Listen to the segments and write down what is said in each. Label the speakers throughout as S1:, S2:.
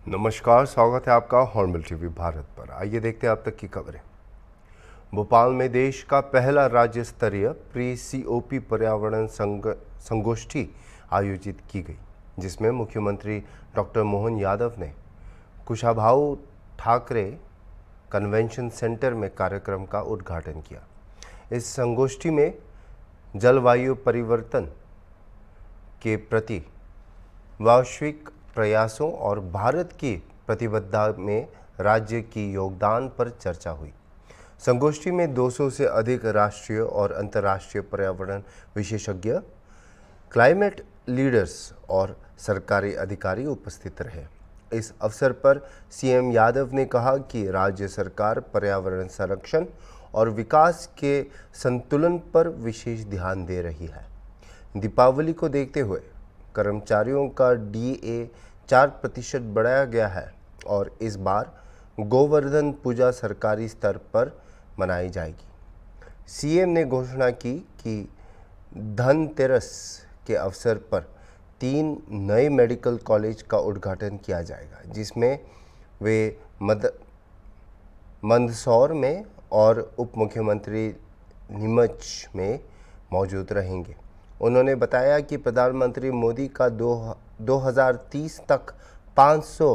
S1: नमस्कार, स्वागत है आपका हॉर्नबिल टीवी भारत पर। आइए देखते हैं अब तक की खबरें। भोपाल में देश का पहला राज्य स्तरीय प्री सीओपी पर्यावरण संगोष्ठी आयोजित की गई, जिसमें मुख्यमंत्री डॉक्टर मोहन यादव ने कुशाभाऊ ठाकरे कन्वेंशन सेंटर में कार्यक्रम का उद्घाटन किया। इस संगोष्ठी में जलवायु परिवर्तन के प्रति वैश्विक प्रयासों और भारत की प्रतिबद्धता में राज्य की योगदान पर चर्चा हुई। संगोष्ठी में 200 से अधिक राष्ट्रीय और अंतर्राष्ट्रीय पर्यावरण विशेषज्ञ, क्लाइमेट लीडर्स और सरकारी अधिकारी उपस्थित रहे। इस अवसर पर सीएम यादव ने कहा कि राज्य सरकार पर्यावरण संरक्षण और विकास के संतुलन पर विशेष ध्यान दे रही है। दीपावली को देखते हुए कर्मचारियों का डीए 4% बढ़ाया गया है और इस बार गोवर्धन पूजा सरकारी स्तर पर मनाई जाएगी। सीएम ने घोषणा की कि धनतेरस के अवसर पर 3 नए मेडिकल कॉलेज का उद्घाटन किया जाएगा, जिसमें वे मंदसौर में और उप मुख्यमंत्री नीमच में मौजूद रहेंगे। उन्होंने बताया कि प्रधानमंत्री मोदी का 2030 तक 500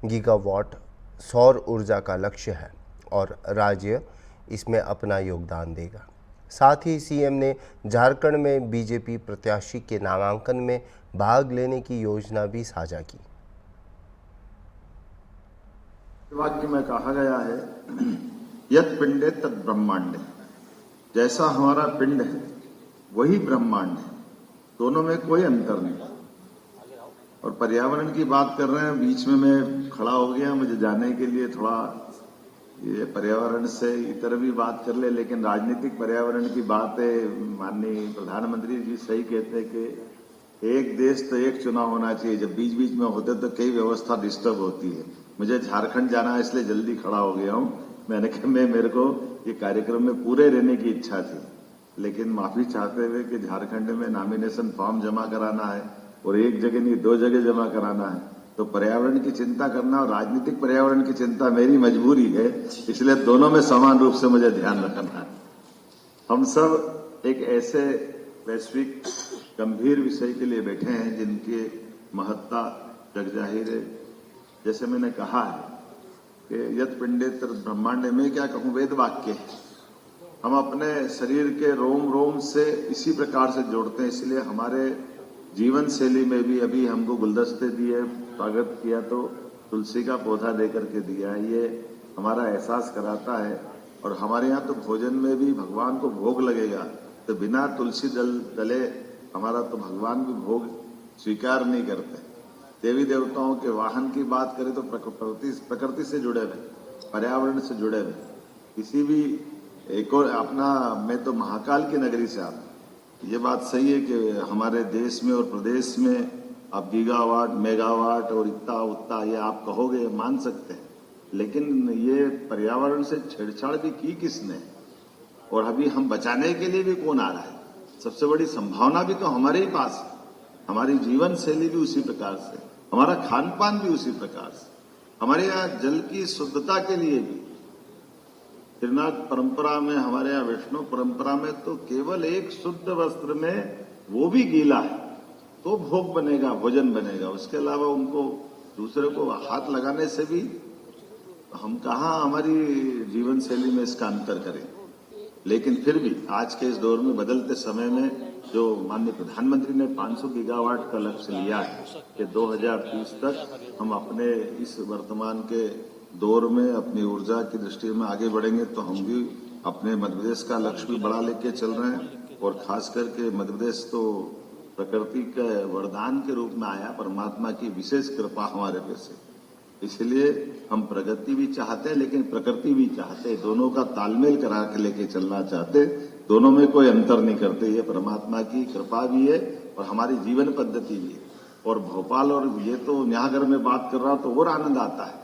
S1: गीगावाट सौर ऊर्जा का लक्ष्य है और राज्य इसमें अपना योगदान देगा। साथ ही सीएम ने झारखंड में बीजेपी प्रत्याशी के नामांकन में भाग लेने की योजना भी साझा की।
S2: वाक्य में कहा गया है, यत् पिंडे तत् ब्रह्मांडे, जैसा हमारा पिंड है वही ब्रह्मांड है, दोनों में कोई अंतर नहीं। और पर्यावरण की बात कर रहे हैं, बीच में मैं खड़ा हो गया, मुझे जाने के लिए थोड़ा ये पर्यावरण से इतर भी बात कर ले, लेकिन राजनीतिक पर्यावरण की बात है। माननीय प्रधानमंत्री जी सही कहते हैं कि एक देश तो एक चुनाव होना चाहिए। जब बीच बीच में होते तो कई व्यवस्था डिस्टर्ब होती है। मुझे झारखंड जाना है, इसलिए जल्दी खड़ा हो गया हूं। मैंने कहा मेरे को ये कार्यक्रम में पूरे रहने की इच्छा थी, लेकिन माफी चाहते हुए कि झारखंड में नॉमिनेशन फॉर्म जमा कराना है और एक जगह नहीं 2 जगह जमा कराना है, तो पर्यावरण की चिंता करना और राजनीतिक पर्यावरण की चिंता मेरी मजबूरी है, इसलिए दोनों में समान रूप से मुझे ध्यान रखना है। हम सब एक ऐसे वैश्विक गंभीर विषय के लिए बैठे हैं जिनकी महत्ता जग जाहिर है। जैसे मैंने कहा है कि यत् पिंडे तत् ब्रह्मांड में, क्या कहूं, वेद वाक्य है। हम अपने शरीर के रोम रोम से इसी प्रकार से जोड़ते हैं, इसलिए हमारे जीवन शैली में भी अभी हमको गुलदस्ते दिए, स्वागत किया तो तुलसी का पौधा देकर के दिया। ये हमारा एहसास कराता है। और हमारे यहाँ तो भोजन में भी भगवान को भोग लगेगा, तो बिना तुलसी दले हमारा तो भगवान भी भोग स्वीकार नहीं करते। देवी देवताओं के वाहन की बात करें तो प्रकृति से जुड़े हुए, पर्यावरण से जुड़े हुए। किसी भी एक और अपना, मैं तो महाकाल की नगरी से आता। ये बात सही है कि हमारे देश में और प्रदेश में आप गीगावाट, मेगावाट और इतना उतना ये आप कहोगे, मान सकते हैं, लेकिन ये पर्यावरण से छेड़छाड़ भी की किसने? और अभी हम बचाने के लिए भी कौन आ रहा है? सबसे बड़ी संभावना भी तो हमारे ही पास है। हमारी जीवन शैली भी उसी प्रकार से, हमारा खान पान भी उसी प्रकार से, हमारे यहाँ जल की शुद्धता के लिए भी। त्रिनाथ परंपरा में, हमारे यहाँ वैष्णव परंपरा में तो केवल एक शुद्ध वस्त्र में, वो भी गीला है, तो भोग बनेगा, भोजन बनेगा। उसके अलावा उनको दूसरे को हाथ लगाने से भी हम कहाँ हमारी जीवन शैली में इसका अंतर करें। लेकिन फिर भी आज के इस दौर में, बदलते समय में, जो माननीय प्रधानमंत्री ने 500 गीगावाट का लक्ष्य लिया है कि 2030 तक हम अपने इस वर्तमान के दौर में अपनी ऊर्जा की दृष्टि में आगे बढ़ेंगे, तो हम भी अपने मध्य प्रदेश का लक्ष्य भी बढ़ा लेके चल रहे हैं। और खास करके मध्य प्रदेश तो प्रकृति के वरदान के रूप में आया, परमात्मा की विशेष कृपा हमारे पे से। इसलिए हम प्रगति भी चाहते हैं, लेकिन प्रकृति भी चाहते हैं। दोनों का तालमेल करा के लेके चलना चाहते, दोनों में कोई अंतर नहीं करते। ये परमात्मा की कृपा भी है और हमारी जीवन पद्धति भी है। और भोपाल, और ये तो न्यागर में बात कर रहा हूं तो और आनंद आता है।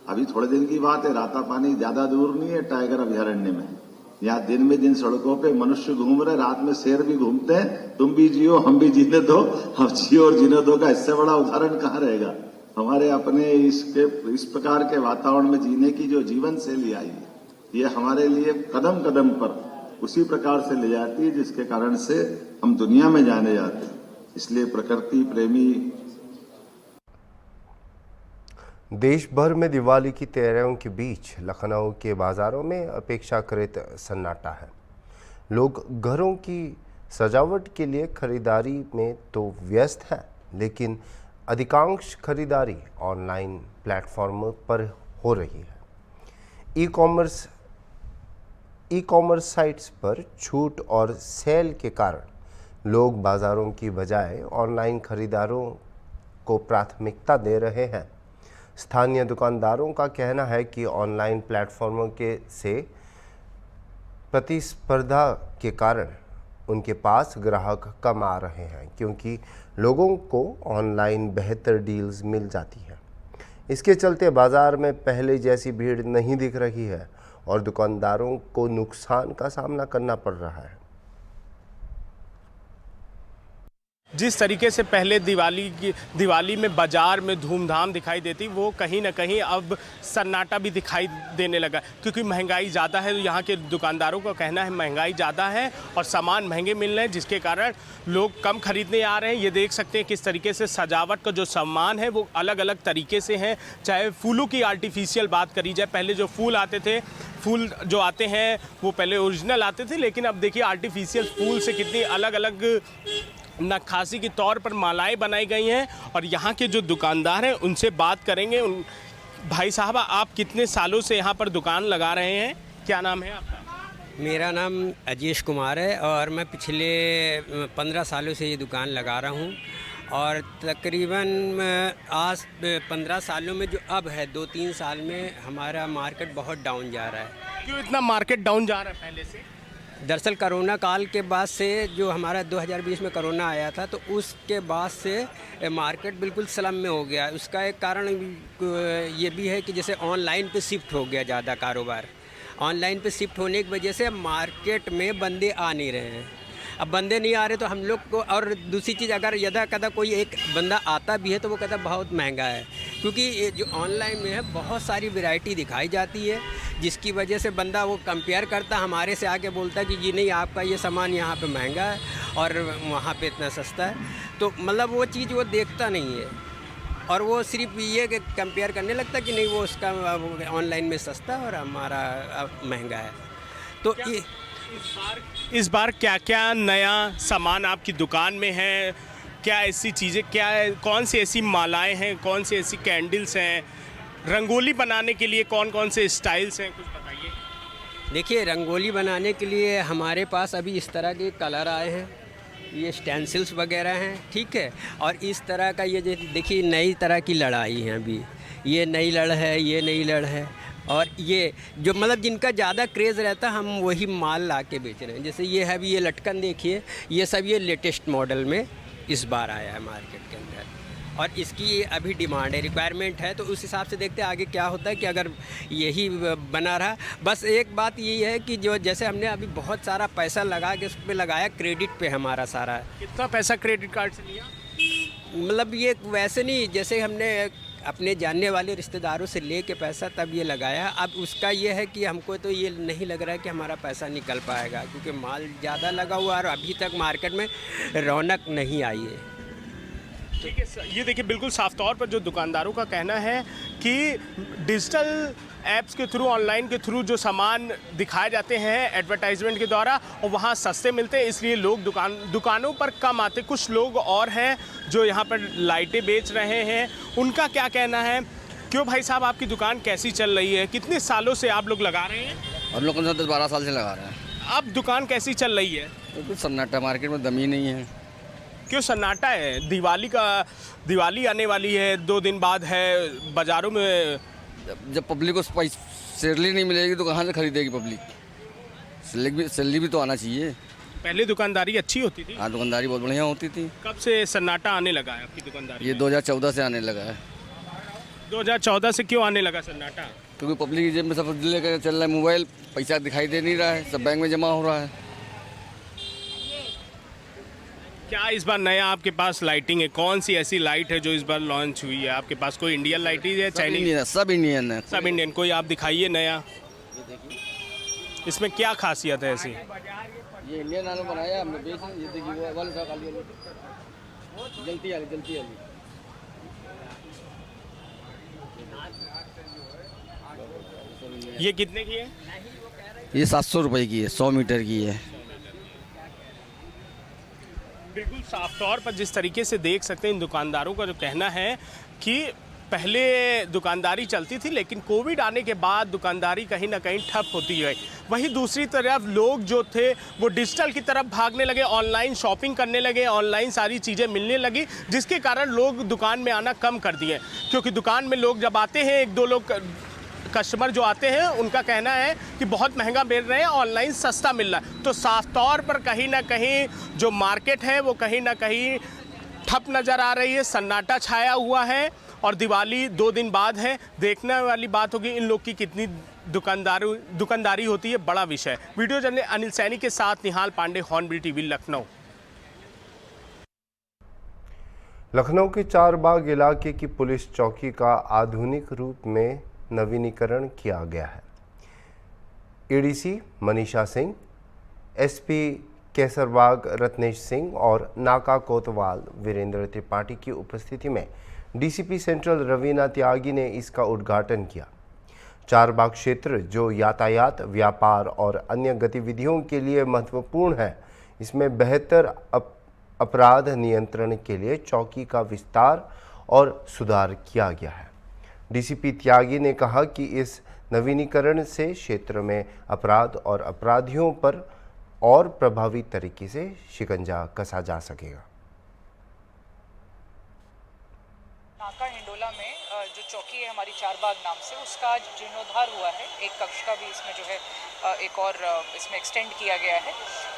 S2: अभी थोड़े दिन की बात है, रातापानी ज्यादा दूर नहीं है, टाइगर अभयारण्य में। यहाँ दिन में दिन सड़कों पे मनुष्य घूम रहे, रात में शेर भी घूमते हैं। तुम भी जियो, हम भी जीने दो, हम जियो और जीने दो का इससे बड़ा उदाहरण कहाँ रहेगा। हमारे अपने इस प्रकार के वातावरण में जीने की जो जीवन शैली आई है, ये हमारे लिए कदम कदम पर उसी प्रकार से ले जाती है जिसके कारण से हम दुनिया में जाने जाते हैं। इसलिए प्रकृति प्रेमी
S1: देश भर में दिवाली की तैयारियों के बीच लखनऊ के बाज़ारों में अपेक्षाकृत सन्नाटा है। लोग घरों की सजावट के लिए खरीदारी में तो व्यस्त हैं, लेकिन अधिकांश खरीदारी ऑनलाइन प्लेटफॉर्म पर हो रही है। ई कॉमर्स साइट्स पर छूट और सेल के कारण लोग बाज़ारों की बजाय ऑनलाइन खरीदारों को प्राथमिकता दे रहे हैं। स्थानीय दुकानदारों का कहना है कि ऑनलाइन प्लेटफॉर्मों से प्रतिस्पर्धा के कारण उनके पास ग्राहक कम आ रहे हैं, क्योंकि लोगों को ऑनलाइन बेहतर डील्स मिल जाती हैं। इसके चलते बाज़ार में पहले जैसी भीड़ नहीं दिख रही है और दुकानदारों को नुकसान का सामना करना पड़ रहा है।
S3: जिस तरीके से पहले दिवाली में बाज़ार में धूमधाम दिखाई देती, वो कहीं ना कहीं अब सन्नाटा भी दिखाई देने लगा, क्योंकि महंगाई ज़्यादा है। यहाँ के दुकानदारों का कहना है महंगाई ज़्यादा है और सामान महंगे मिल रहे हैं, जिसके कारण लोग कम खरीदने आ रहे हैं। ये देख सकते हैं किस तरीके से सजावट का जो सामान है वो अलग अलग तरीके से है। चाहे फूलों की आर्टिफिशियल बात करी जाए, पहले जो फूल आते थे, फूल जो आते हैं वो पहले ओरिजिनल आते थे, लेकिन अब देखिए आर्टिफिशियल फूल से कितनी अलग अलग नक्काशी के तौर पर मालाएं बनाई गई हैं। और यहाँ के जो दुकानदार हैं उनसे बात करेंगे। भाई साहब, आप कितने सालों से यहाँ पर दुकान लगा रहे हैं? क्या नाम है आपका?
S4: मेरा नाम अजेश कुमार है और मैं पिछले 15 सालों से ये दुकान लगा रहा हूँ। और तकरीबन आज 15 सालों में जो अब है 2-3 साल में हमारा मार्केट बहुत डाउन जा रहा है।
S3: क्यों इतना मार्केट डाउन जा रहा है पहले से?
S4: दरअसल कोरोना काल के बाद से, जो हमारा 2020 में कोरोना आया था, तो उसके बाद से मार्केट बिल्कुल स्लम में हो गया। उसका एक कारण ये भी है कि जैसे ऑनलाइन पे शिफ्ट हो गया ज़्यादा कारोबार। ऑनलाइन पे शिफ्ट होने की वजह से मार्केट में बंदे आ नहीं रहे हैं। अब बंदे नहीं आ रहे तो हम लोग को, और दूसरी चीज़, अगर यदा कदा कोई एक बंदा आता भी है तो वो कहता बहुत महंगा है, क्योंकि ये जो ऑनलाइन में है बहुत सारी वैरायटी दिखाई जाती है, जिसकी वजह से बंदा वो कंपेयर करता, हमारे से आके बोलता है कि जी नहीं, आपका ये सामान यहाँ पे महंगा है और वहाँ पे इतना सस्ता है। तो मतलब वो चीज़ वो देखता नहीं है और वो सिर्फ ये कंपेयर करने लगता कि नहीं, वो उसका ऑनलाइन में सस्ता और हमारा महंगा है। तो ये
S3: इस बार क्या क्या नया सामान आपकी दुकान में है? क्या ऐसी चीज़ें, क्या कौन सी ऐसी मालाएं हैं, कौन सी ऐसी कैंडल्स हैं, रंगोली बनाने के लिए कौन कौन से स्टाइल्स हैं, कुछ बताइए।
S4: देखिए, रंगोली बनाने के लिए हमारे पास अभी इस तरह के कलर आए हैं, ये स्टेंसिल्स वगैरह हैं, ठीक है। और इस तरह का ये देखिए नई तरह की लड़ाई है, अभी ये नई लड़ है, ये नई लड़ है। और ये जो मतलब जिनका ज़्यादा क्रेज़ रहता है, हम वही माल ला के बेच रहे हैं। जैसे ये है, अभी ये लटकन देखिए, ये सब ये लेटेस्ट मॉडल में इस बार आया है मार्केट के अंदर और इसकी अभी डिमांड है, रिक्वायरमेंट है। तो उस हिसाब से देखते हैं आगे क्या होता है कि अगर यही बना रहा। बस एक बात यही है कि जो जैसे हमने अभी बहुत सारा पैसा लगा के उस पर लगाया, क्रेडिट पे हमारा सारा।
S3: कितना पैसा क्रेडिट कार्ड से लिया?
S4: मतलब ये वैसे नहीं, जैसे हमने अपने जानने वाले रिश्तेदारों से ले के पैसा तब ये लगाया। अब उसका ये है कि हमको तो ये नहीं लग रहा है कि हमारा पैसा निकल पाएगा, क्योंकि माल ज़्यादा लगा हुआ और अभी तक मार्केट में रौनक नहीं आई है।
S3: ठीक है सर, ये देखिए बिल्कुल साफ तौर पर जो दुकानदारों का कहना है कि डिजिटल ऐप्स के थ्रू, ऑनलाइन के थ्रू जो सामान दिखाए जाते हैं एडवर्टाइजमेंट के द्वारा, और वहाँ सस्ते मिलते हैं, इसलिए लोग दुकानों पर कम आते। कुछ लोग और हैं जो यहाँ पर लाइटें बेच रहे हैं, उनका क्या कहना है? क्यों भाई साहब, आपकी दुकान कैसी चल रही है? कितने सालों से आप लोग लगा रहे हैं?
S5: हम लोग 10-12 साल से लगा रहे हैं।
S3: अब दुकान कैसी चल रही है?
S5: तो कुछ सन्नाटा, मार्केट में दम ही नहीं है।
S3: क्यों सन्नाटा है? दिवाली आने वाली है, 2 दिन बाद है, बाज़ारों में
S5: जब पब्लिक को सैलरी नहीं मिलेगी तो कहाँ से खरीदेगी पब्लिक? सैलरी भी तो आना चाहिए।
S3: पहले दुकानदारी अच्छी होती थी।
S5: हाँ, दुकानदारी बहुत बढ़िया होती थी।
S3: कब से सन्नाटा आने लगा है आपकी दुकानदारी?
S5: ये 2014 से आने लगा है।
S3: 2014 से क्यों आने लगा सन्नाटा?
S5: क्योंकि पब्लिक की जेब में सब लेकर चल रहा है, मोबाइल, पैसा दिखाई दे नहीं रहा है, सब बैंक में जमा हो रहा है।
S3: क्या इस बार नया आपके पास लाइटिंग है? कौन सी ऐसी लाइट है जो इस बार लॉन्च हुई है आपके पास? कोई इंडियन लाइट है, चाइनीज?
S5: इंडियन है, सब इंडियन है।
S3: सब इंडियन। कोई आप दिखाइए नया, इसमें क्या खासियत है ऐसी?
S5: ये इंडियन वालों बनाया हमने, बेच ये देखिए वाले का खाली जलती वाली।
S3: ये कितने की है?
S5: ये 700 रुपए की है, 100 मीटर की है।
S3: बिल्कुल साफ तौर पर जिस तरीके से देख सकते हैं, इन दुकानदारों का जो कहना है कि पहले दुकानदारी चलती थी, लेकिन कोविड आने के बाद दुकानदारी कहीं ना कहीं ठप होती गई। वहीं दूसरी तरफ लोग जो थे वो डिजिटल की तरफ भागने लगे, ऑनलाइन शॉपिंग करने लगे, ऑनलाइन सारी चीज़ें मिलने लगी, जिसके कारण लोग दुकान में आना कम कर दिए। क्योंकि दुकान में लोग जब आते हैं, एक दो लोग कस्टमर जो आते हैं, उनका कहना है कि बहुत महंगा मिल रहे हैं, ऑनलाइन सस्ता मिल रहा है। तो साफ तौर पर कहीं ना कहीं जो मार्केट है वो कहीं ना कहीं ठप नज़र आ रही है, सन्नाटा छाया हुआ है। और दिवाली 2 दिन बाद है, देखने वाली बात होगी इन लोग की कितनी दुकानदारी होती है, बड़ा विषय। वीडियो जर्नलिस्ट अनिल सैनी के साथ निहाल पांडे, हॉर्नबिल टीवी, लखनऊ।
S1: लखनऊ के चारबाग इलाके की पुलिस चौकी का आधुनिक रूप में नवीनीकरण किया गया है। एडीसी मनीषा सिंह, एसपी केसरबाग रत्नेश सिंह और नाका कोतवाल वीरेंद्र त्रिपाठी की उपस्थिति में डीसीपी सेंट्रल रवीना त्यागी ने इसका उद्घाटन किया। चारबाग क्षेत्र जो यातायात, व्यापार और अन्य गतिविधियों के लिए महत्वपूर्ण है, इसमें बेहतर अपराध नियंत्रण के लिए चौकी का विस्तार और सुधार किया गया है। डीसीपी त्यागी ने कहा कि इस नवीनीकरण से क्षेत्र में अपराध और अपराधियों पर और प्रभावी तरीके से शिकंजा कसा जा सकेगा।
S6: नाका हिंडोला में जो चौकी है हमारी चारबाग नाम से, उसका आज जीर्णोद्धार हुआ है। एक कक्ष का भी इसमें जो है एक और इसमें एक्सटेंड किया गया है।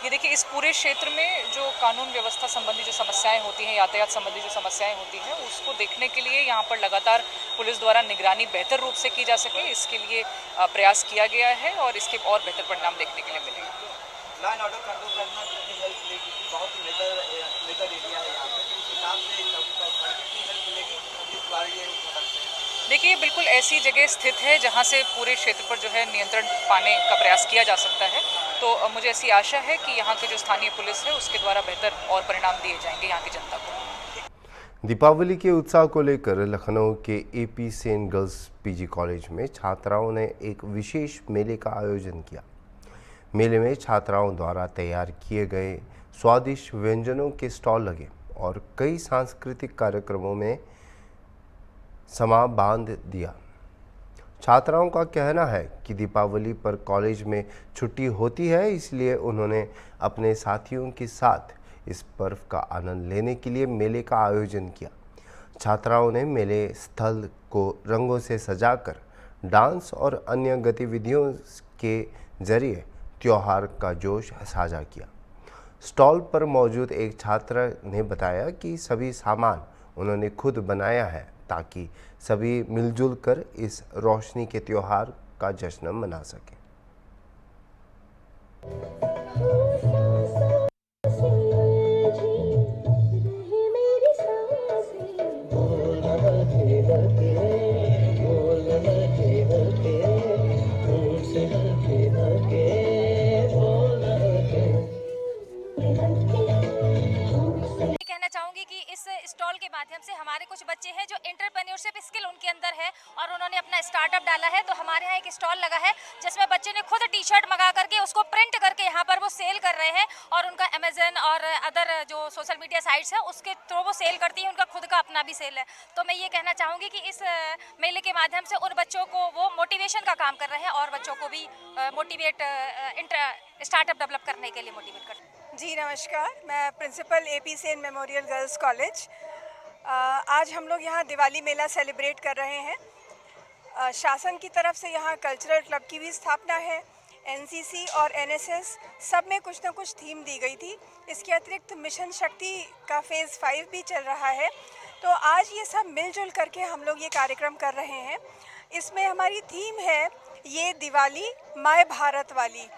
S6: ये देखिए, इस पूरे क्षेत्र में जो कानून व्यवस्था संबंधी जो समस्याएं होती हैं, यातायात संबंधी जो समस्याएं होती हैं, उसको देखने के लिए यहाँ पर लगातार पुलिस द्वारा निगरानी बेहतर रूप से की जा सके, इसके लिए प्रयास किया गया है और इसके और बेहतर परिणाम देखने के लिए मिलेंगे।
S7: लॉ एंड ऑर्डर कंट्रोल करना कितनी हेल्प मिलेगी? बहुत ही मेजर एरिया है यहाँ पे, तो उस हिसाब से कितनी हेल्प मिलेगी इस बार ये प्रोडक्ट से?
S6: देखिए, बिल्कुल ऐसी जगह स्थित है जहाँ से पूरे क्षेत्र पर जो है नियंत्रण पाने का प्रयास किया जा सकता है। तो मुझे ऐसी आशा है कि यहाँ के जो स्थानीय पुलिस है उसके द्वारा बेहतर और परिणाम दिए जाएंगे यहाँ की जनता को।
S1: दीपावली के उत्साह को लेकर लखनऊ के AP Sen girls PG college में छात्राओं ने एक विशेष मेले का आयोजन किया। मेले में छात्राओं द्वारा तैयार किए गए स्वादिष्ट व्यंजनों के स्टॉल लगे और कई सांस्कृतिक कार्यक्रमों में समा बांध दिया। छात्राओं का कहना है कि दीपावली पर कॉलेज में छुट्टी होती है, इसलिए उन्होंने अपने साथियों के साथ इस पर्व का आनंद लेने के लिए मेले का आयोजन किया। छात्राओं ने मेले स्थल को रंगों से सजाकर डांस और अन्य गतिविधियों के जरिए त्योहार का जोश साझा किया। स्टॉल पर मौजूद एक छात्र ने बताया कि सभी सामान उन्होंने खुद बनाया है ताकि सभी मिलजुल कर इस रोशनी के त्योहार का जश्न मना सकें।
S8: स्टॉल के माध्यम से हमारे कुछ बच्चे हैं जो एंटरप्रेन्योरशिप स्किल उनके अंदर है और उन्होंने अपना स्टार्टअप डाला है। तो हमारे यहाँ एक स्टॉल लगा है जिसमें बच्चे ने खुद टी शर्ट मंगा करके उसको प्रिंट करके यहाँ पर वो सेल कर रहे हैं और उनका अमेजन और अदर जो सोशल मीडिया साइट्स है उसके थ्रू वो सेल करती हैं। उनका खुद का अपना भी सेल है। तो मैं ये कहना चाहूँगी कि इस मेले के माध्यम से उन बच्चों को वो मोटिवेशन का काम कर रहे हैं और बच्चों को भी मोटिवेट स्टार्टअप डेवलप करने के लिए मोटिवेट करते हैं।
S9: जी नमस्कार, मैं principal AP Sen memorial girls college. आज हम लोग यहाँ दिवाली मेला सेलिब्रेट कर रहे हैं। शासन की तरफ से यहाँ कल्चरल क्लब की भी स्थापना है। एनसीसी और एनएसएस सब में कुछ ना कुछ थीम दी गई थी। इसके अतिरिक्त मिशन शक्ति का फेज़ 5 भी चल रहा है। तो आज ये सब मिलजुल करके हम लोग ये कार्यक्रम कर रहे हैं। इसमें हमारी थीम है ये दिवाली माय भारत वाली।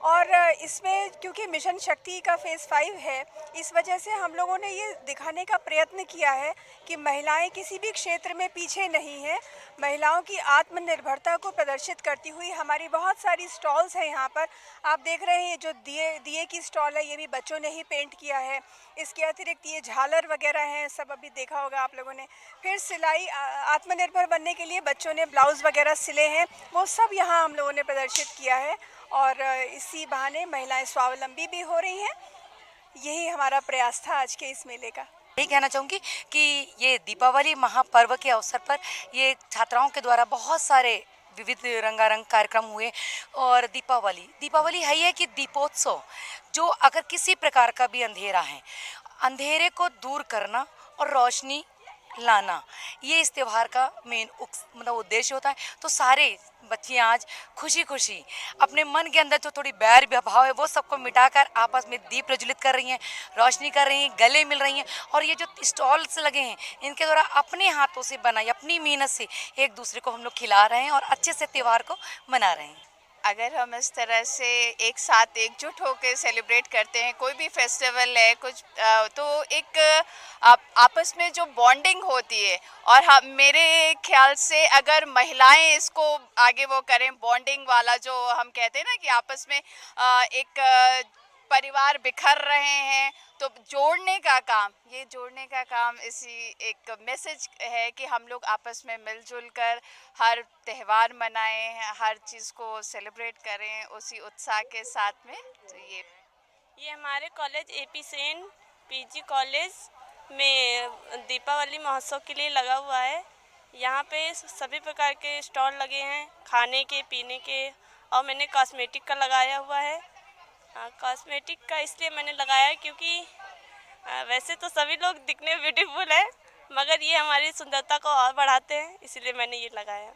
S9: और इसमें क्योंकि मिशन शक्ति का फेज़ 5 है, इस वजह से हम लोगों ने ये दिखाने का प्रयत्न किया है कि महिलाएं किसी भी क्षेत्र में पीछे नहीं हैं। महिलाओं की आत्मनिर्भरता को प्रदर्शित करती हुई हमारी बहुत सारी स्टॉल्स हैं यहाँ पर। आप देख रहे हैं जो दिए की स्टॉल है, ये भी बच्चों ने ही पेंट किया है। इसके अतिरिक्त ये झालर वगैरह हैं, सब अभी देखा होगा आप लोगों ने। फिर सिलाई, आत्मनिर्भर बनने के लिए बच्चों ने ब्लाउज़ वगैरह सिले हैं, वो सब यहाँ हम लोगों ने प्रदर्शित किया है। और इसी बहाने महिलाएं स्वावलंबी भी हो रही हैं। यही हमारा प्रयास था आज के इस मेले का।
S10: यही कहना चाहूँगी कि ये दीपावली महापर्व के अवसर पर ये छात्राओं के द्वारा बहुत सारे विविध रंगारंग कार्यक्रम हुए। और दीपावली है ये कि दीपोत्सव, जो अगर किसी प्रकार का भी अंधेरा है, अंधेरे को दूर करना और रोशनी लाना, ये इस त्यौहार का मेन मतलब उद्देश्य होता है। तो सारे बच्चियाँ आज खुशी खुशी अपने मन के अंदर जो थोड़ी बैर भाव है वो सबको मिटाकर आपस में दीप प्रज्वलित कर रही हैं, रोशनी कर रही हैं, गले मिल रही हैं। और ये जो स्टॉल्स लगे हैं, इनके द्वारा अपने हाथों से बनाई, अपनी मेहनत से एक दूसरे को हम लोग खिला रहे हैं और अच्छे से त्यौहार को मना रहे हैं।
S11: अगर हम इस तरह से एक साथ एकजुट होकर सेलिब्रेट करते हैं, कोई भी फेस्टिवल है कुछ, तो एक आपस में जो बॉन्डिंग होती है, और हम मेरे ख्याल से अगर महिलाएं इसको आगे वो करें, बॉन्डिंग वाला जो हम कहते हैं ना कि आपस में एक परिवार बिखर रहे हैं, तो जोड़ने का काम इसी एक मैसेज है कि हम लोग आपस में मिलजुल कर हर त्यौहार मनाएं, हर चीज़ को सेलिब्रेट करें उसी उत्साह के साथ में। तो ये
S12: हमारे college AP Sen PG college में दीपावली महोत्सव के लिए लगा हुआ है। यहाँ पे सभी प्रकार के स्टॉल लगे हैं, खाने के, पीने के, और मैंने कॉस्मेटिक का लगाया हुआ है। कॉस्मेटिक का इसलिए मैंने लगाया क्योंकि वैसे तो सभी लोग दिखने में ब्यूटीफुल है, मगर ये हमारी सुंदरता को और बढ़ाते हैं, इसलिए मैंने ये लगाया।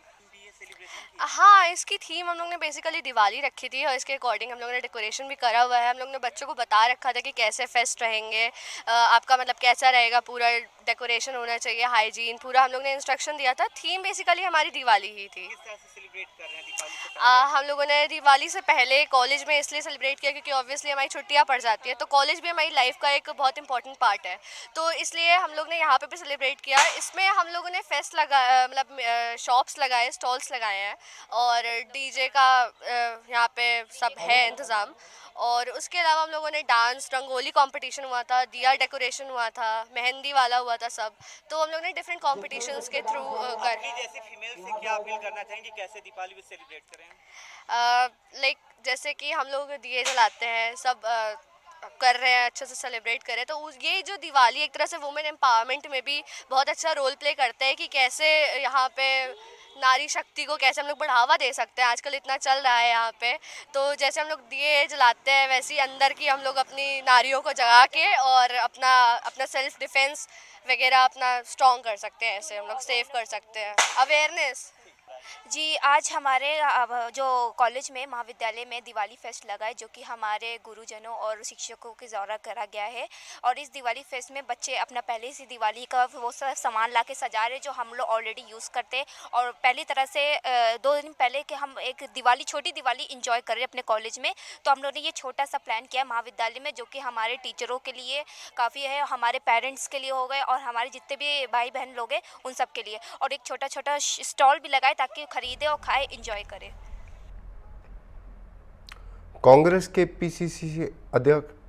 S13: हाँ, इसकी थीम हम लोग ने बेसिकली दिवाली रखी थी और इसके अकॉर्डिंग हम लोगों ने डेकोरेशन भी करा हुआ है। हम लोग ने बच्चों को बता रखा था कि कैसे फेस्ट रहेंगे, आपका मतलब कैसा रहेगा, पूरा डेकोरेशन होना चाहिए, हाइजीन, पूरा हम लोग ने इंस्ट्रक्शन दिया था। थीम बेसिकली हमारी दिवाली ही थी।
S7: किस तरह से सेलिब्रेट कर रहे हैं दीपावली से पहले?
S13: हम लोगों ने दिवाली से पहले कॉलेज में इसलिए सेलिब्रेट किया क्योंकि ऑब्वियसली हमारी छुट्टियां पड़ जाती है, तो कॉलेज भी हमारी लाइफ का एक बहुत इंपॉर्टेंट पार्ट है, तो इसलिए हम लोग ने यहाँ पे भी सेलिब्रेट किया। इसमें हम लोगों ने फेस्ट लगाया, मतलब शॉप्स लगाए, स्टॉल्स लगाए हैं, और डीजे का यहाँ पे सब है इंतज़ाम। और उसके अलावा हम लोगों ने डांस, रंगोली कंपटीशन हुआ था, दिया डेकोरेशन हुआ था, मेहंदी वाला हुआ था सब। तो हम लोग ने डिफरेंट कॉम्पिटिशन्स के थ्रू कर।
S7: जैसे फीमेल से क्या अपील करना चाहेंगे, कैसे दीपावली सेलिब्रेट करें?
S13: लाइक जैसे कि हम लोग दिए जलाते हैं, सब कर रहे हैं, अच्छे से सेलिब्रेट करें, तो ये जो दिवाली एक तरह से वुमेन एम्पावरमेंट में भी बहुत अच्छा रोल प्ले करता है कि कैसे यहाँ पे नारी शक्ति को कैसे हम लोग बढ़ावा दे सकते हैं। आजकल इतना चल रहा है यहाँ पे, तो जैसे हम लोग दिए जलाते हैं वैसे ही अंदर की हम लोग अपनी नारियों को जगा के और अपना सेल्फ डिफेंस वगैरह अपना स्ट्रॉन्ग कर सकते हैं, ऐसे हम लोग सेव कर सकते हैं। अवेयरनेस
S8: जी, आज हमारे जो कॉलेज में, महाविद्यालय में दिवाली फेस्ट लगा है, जो कि हमारे गुरुजनों और शिक्षकों के द्वारा करा गया है। और इस दिवाली फेस्ट में बच्चे अपना पहले से दिवाली का वो सब सामान ला के सजा रहे, जो हम लोग ऑलरेडी यूज़ करते हैं। और पहली तरह से 2 दिन पहले कि हम एक दिवाली, छोटी दिवाली इंजॉय कर रहे हैं अपने कॉलेज में, तो हम लोगों ने ये छोटा सा प्लान किया महाविद्यालय में, जो कि हमारे टीचरों के लिए काफ़ी है, हमारे पेरेंट्स के लिए हो गए और हमारे जितने भी भाई बहन लोग हैं उन सब के लिए। और एक छोटा छोटा स्टॉल भी लगाए ताकि खरीदे और खाए, एंजॉय करें।
S1: कांग्रेस के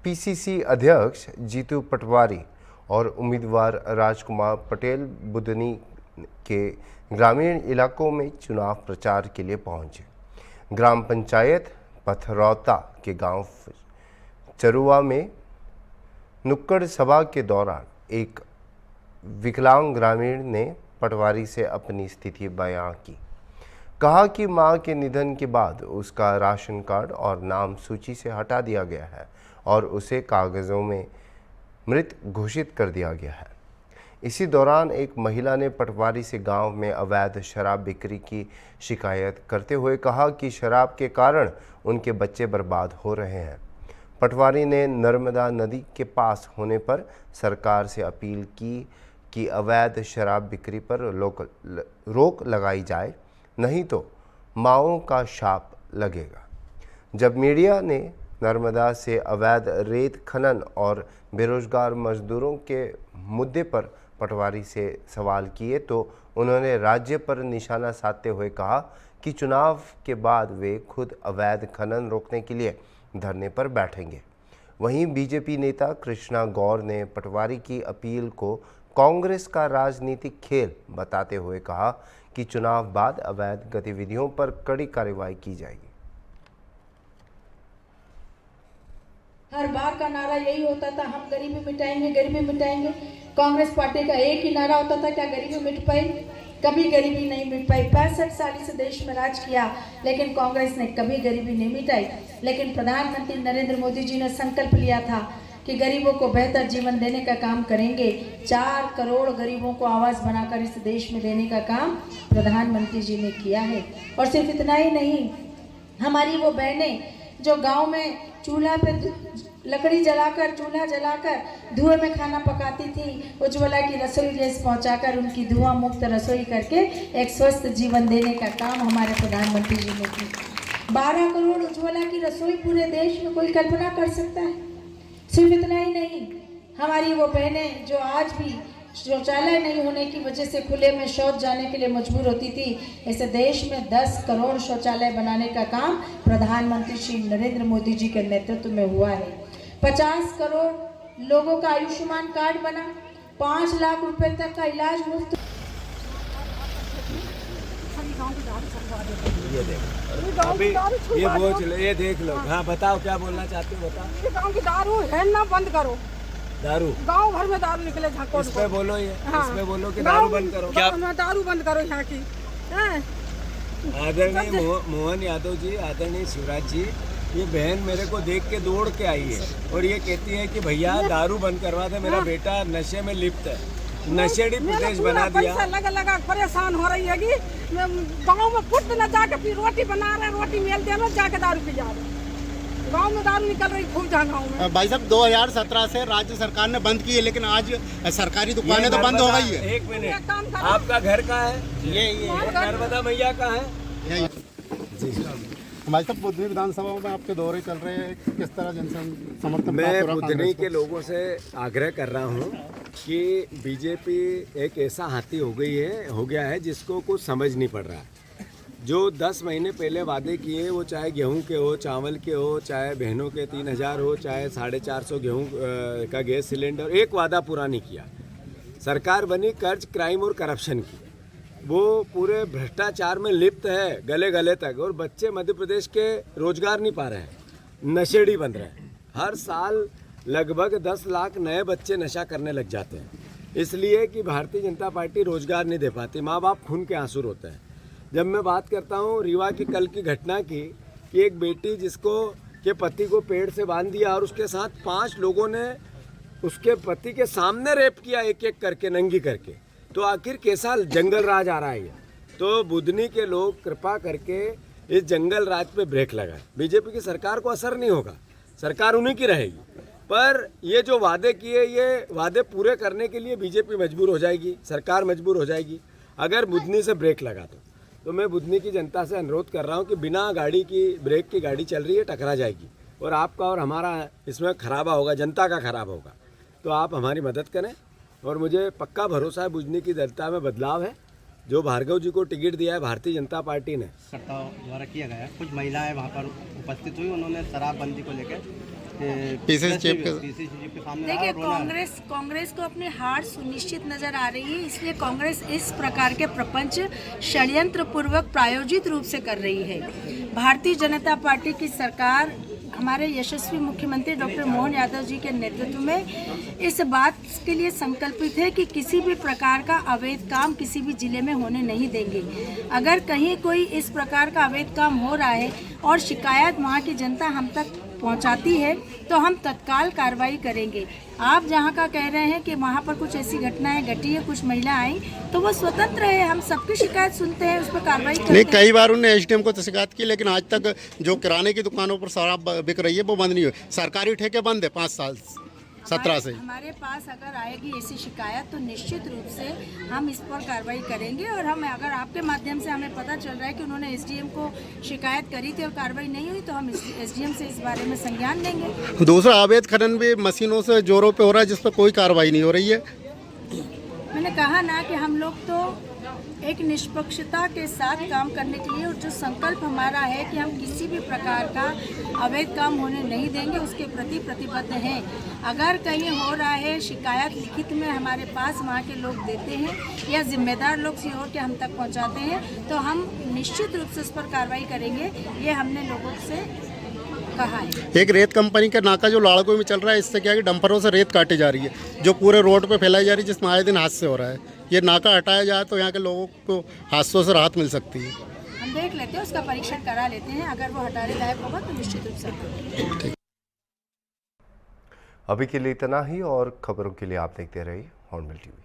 S1: पीसीसी अध्यक्ष जीतू पटवारी और उम्मीदवार राजकुमार पटेल बुधनी के ग्रामीण इलाकों में चुनाव प्रचार के लिए पहुंचे। ग्राम पंचायत पथरौता के गांव चरुआ में नुक्कड़ सभा के दौरान एक विकलांग ग्रामीण ने पटवारी से अपनी स्थिति बयां की। कहा कि मां के निधन के बाद उसका राशन कार्ड और नाम सूची से हटा दिया गया है और उसे कागज़ों में मृत घोषित कर दिया गया है। इसी दौरान एक महिला ने पटवारी से गांव में अवैध शराब बिक्री की शिकायत करते हुए कहा कि शराब के कारण उनके बच्चे बर्बाद हो रहे हैं। पटवारी ने नर्मदा नदी के पास होने पर सरकार से अपील की कि अवैध शराब बिक्री पर रोक लगाई जाए, नहीं तो माओं का शाप लगेगा। जब मीडिया ने नर्मदा से अवैध रेत खनन और बेरोजगार मजदूरों के मुद्दे पर पटवारी से सवाल किए तो उन्होंने राज्य पर निशाना साधते हुए कहा कि चुनाव के बाद वे खुद अवैध खनन रोकने के लिए धरने पर बैठेंगे। वहीं बीजेपी नेता कृष्णा गौर ने पटवारी की अपील को कांग्रेस का राजनीतिक खेल बताते हुए कहा कि चुनाव बाद अवैध गतिविधियों पर कड़ी कार्रवाई की जाएगी।
S14: हर बार का नारा यही होता था, हम गरीबी मिटाएंगे, गरीबी मिटाएंगे। कांग्रेस पार्टी का एक ही नारा होता था, क्या गरीबी मिट पाई? कभी गरीबी नहीं मिट पाई। 65 साल से देश में राज किया, लेकिन कांग्रेस ने कभी गरीबी नहीं मिटाई। लेकिन प्रधानमंत्री नरेंद्र मोदी जी ने संकल्प लिया था कि गरीबों को बेहतर जीवन देने का काम करेंगे। 4 करोड़ गरीबों को आवास बनाकर इस देश में देने का काम प्रधानमंत्री जी ने किया है। और सिर्फ इतना ही नहीं, हमारी वो बहनें जो गांव में चूल्हा पे लकड़ी जलाकर, चूल्हा जलाकर धुएं में खाना पकाती थी, उज्ज्वला की रसोई गैस पहुंचाकर उनकी धुआं मुक्त रसोई करके एक स्वस्थ जीवन देने का काम हमारे प्रधानमंत्री जी ने किया। 12 करोड़ उज्ज्वला की रसोई पूरे देश में कोई कल्पना कर सकता है? सिर्फ इतना ही नहीं, हमारी वो बहनें जो आज भी शौचालय नहीं होने की वजह से खुले में शौच जाने के लिए मजबूर होती थी, ऐसे देश में 10 करोड़ शौचालय बनाने का काम प्रधानमंत्री श्री नरेंद्र मोदी जी के नेतृत्व में हुआ है। 50 करोड़ लोगों का आयुष्मान कार्ड बना, 5 लाख रुपए तक का इलाज मुफ्त।
S15: ये बोझ लो, ये देख लो। हाँ बताओ, क्या बोलना चाहते हो? बताओ।
S14: ये गाँव की दारू है ना, बंद करो।
S15: दारू
S14: गांव भर में दारू निकले झाको।
S15: इस पे बोलो, ये
S14: हाँ।
S15: इस पे बोलो कि दारू बंद करो।
S14: क्या दारू बंद करो यहाँ की?
S15: आदरणीय मोहन यादव जी, आदरणीय शिवराज जी, ये बहन मेरे को देख के दौड़ के आई है और ये कहती है कि भैया दारू बंद करवा दे, मेरा बेटा नशे में लिप्त है। नशेड़ी प्रदेश बना दिया।
S14: लगा लगा परेशान हो रही है कि गाँव में पुट न जाके फिर रोटी बना रहे, रोटी मेल दे लो, जाके दारू पी जा रहे। गाँव में दारू निकल रही खूब जहाँ गाँव में।
S16: भाई साहब 2017 से राज्य सरकार ने बंद की है, लेकिन आज सरकारी दुकानें तो बंद हो गई है।
S15: एक मिनट, आपका घर कहाँ है? ये नर्मदा मैया का है।
S16: भाई साहब बुधनी विधानसभा में आपके दौरे चल रहे हैं, किस तरह समर्थन?
S15: मैं बुधनी के लोगों से आग्रह कर रहा हूँ कि बीजेपी एक ऐसा हाथी हो गया है जिसको कुछ समझ नहीं पड़ रहा। जो 10 महीने पहले वादे किए, वो चाहे गेहूं के हो, चावल के हो, चाहे बहनों के 3000 हो, चाहे 450 गेहूं का गैस सिलेंडर, एक वादा पूरा नहीं किया। सरकार बनी कर्ज, क्राइम और करप्शन की, वो पूरे भ्रष्टाचार में लिप्त है गले गले तक। और बच्चे मध्य प्रदेश के रोजगार नहीं पा रहे हैं, नशेड़ी बन रहे हैं। हर साल लगभग 10 लाख नए बच्चे नशा करने लग जाते हैं, इसलिए कि भारतीय जनता पार्टी रोजगार नहीं दे पाती। माँ बाप खून के आंसू रोते हैं। जब मैं बात करता हूँ रीवा की कल की घटना की, कि एक बेटी जिसको के पति को पेड़ से बांध दिया और उसके साथ 5 लोगों ने उसके पति के सामने रेप किया, एक एक करके, नंगी करके, तो आखिर कैसा जंगल राज आ रहा है ये? तो बुधनी के लोग कृपा करके इस जंगल राज पे ब्रेक लगाए। बीजेपी की सरकार को असर नहीं होगा, सरकार उन्हीं की रहेगी, पर ये जो वादे किए, ये वादे पूरे करने के लिए बीजेपी मजबूर हो जाएगी, सरकार मजबूर हो जाएगी अगर बुधनी से ब्रेक लगा तो मैं बुधनी की जनता से अनुरोध कर रहा हूँ कि बिना गाड़ी की, ब्रेक की गाड़ी चल रही है, टकरा जाएगी और आपका और हमारा इसमें खराबा होगा, जनता का खराब होगा। तो आप हमारी मदद करें और मुझे पक्का भरोसा है बुधनी की जनता में बदलाव है। जो भार्गव जी को टिकट दिया है भारतीय जनता पार्टी ने,
S16: द्वारा किया गया। कुछ महिलाएं वहाँ पर उपस्थित हुई, उन्होंने शराबबंदी को लेकर
S14: पीसीसी चीफ के सामने। देखिए, कांग्रेस को अपनी हार सुनिश्चित नजर आ रही है, इसलिए कांग्रेस इस प्रकार के प्रपंच षड्यंत्र पूर्वक प्रायोजित रूप से कर रही है। भारतीय जनता पार्टी की सरकार हमारे यशस्वी मुख्यमंत्री डॉक्टर मोहन यादव जी के नेतृत्व में इस बात के लिए संकल्पित है कि किसी भी प्रकार का अवैध काम किसी भी जिले में होने नहीं देंगे। अगर कहीं कोई इस प्रकार का अवैध काम हो रहा है और शिकायत वहाँ की जनता हम तक पहुंचाती है तो हम तत्काल कार्रवाई करेंगे। आप जहां का कह रहे हैं कि वहां पर कुछ ऐसी घटनाएं घटी है, कुछ महिला आई, तो वो स्वतंत्र है, हम सबकी शिकायत सुनते हैं, उस पर कार्रवाई करते हैं।
S16: कई बार उन्होंने एसडीएम को तो शिकायत की, लेकिन आज तक जो किराने की दुकानों पर शराब बिक रही है वो बंद नहीं हुई। सरकारी ठेके बंद है 5 साल। 17 से।
S14: हमारे पास अगर आएगी ऐसी शिकायत तो निश्चित रूप से हम इस पर कार्रवाई करेंगे। और हम अगर आपके माध्यम से हमें पता चल रहा है कि उन्होंने एसडीएम को शिकायत करी थी और कार्रवाई नहीं हुई तो हम एसडीएम से इस बारे में संज्ञान लेंगे।
S16: दूसरा, अवैध खनन भी मशीनों से जोरों पे हो रहा है जिस पर कोई कार्रवाई नहीं हो रही है।
S14: मैंने कहा ना कि हम लोग तो एक निष्पक्षता के साथ काम करने के लिए, और जो संकल्प हमारा है कि हम किसी भी प्रकार का अवैध काम होने नहीं देंगे, उसके प्रति प्रतिबद्ध हैं। अगर कहीं हो रहा है, शिकायत लिखित में हमारे पास वहाँ के लोग देते हैं या जिम्मेदार लोग से हो के हम तक पहुँचाते हैं तो हम निश्चित रूप से उस पर कार्रवाई करेंगे। ये हमने लोगों से कहा है। एक
S16: रेत कंपनी का नाका जो लाड़कों में चल रहा है, इससे क्या है कि डंपरों से रेत काटी जा रही है जो पूरे रोड पे फैलाई जा रही है, जिसमें आए दिन हादसे हो रहा है। ये नाका हटाया जाए तो यहाँ के लोगों को हादसों से राहत मिल सकती है।
S14: हम देख लेते हैं, उसका परीक्षण करा लेते हैं। अगर वो हटाने लायक होगा तो निश्चित रूप से।
S1: अभी के लिए इतना ही, और खबरों के लिए आप देखते रहिए हॉर्नबिल टीवी।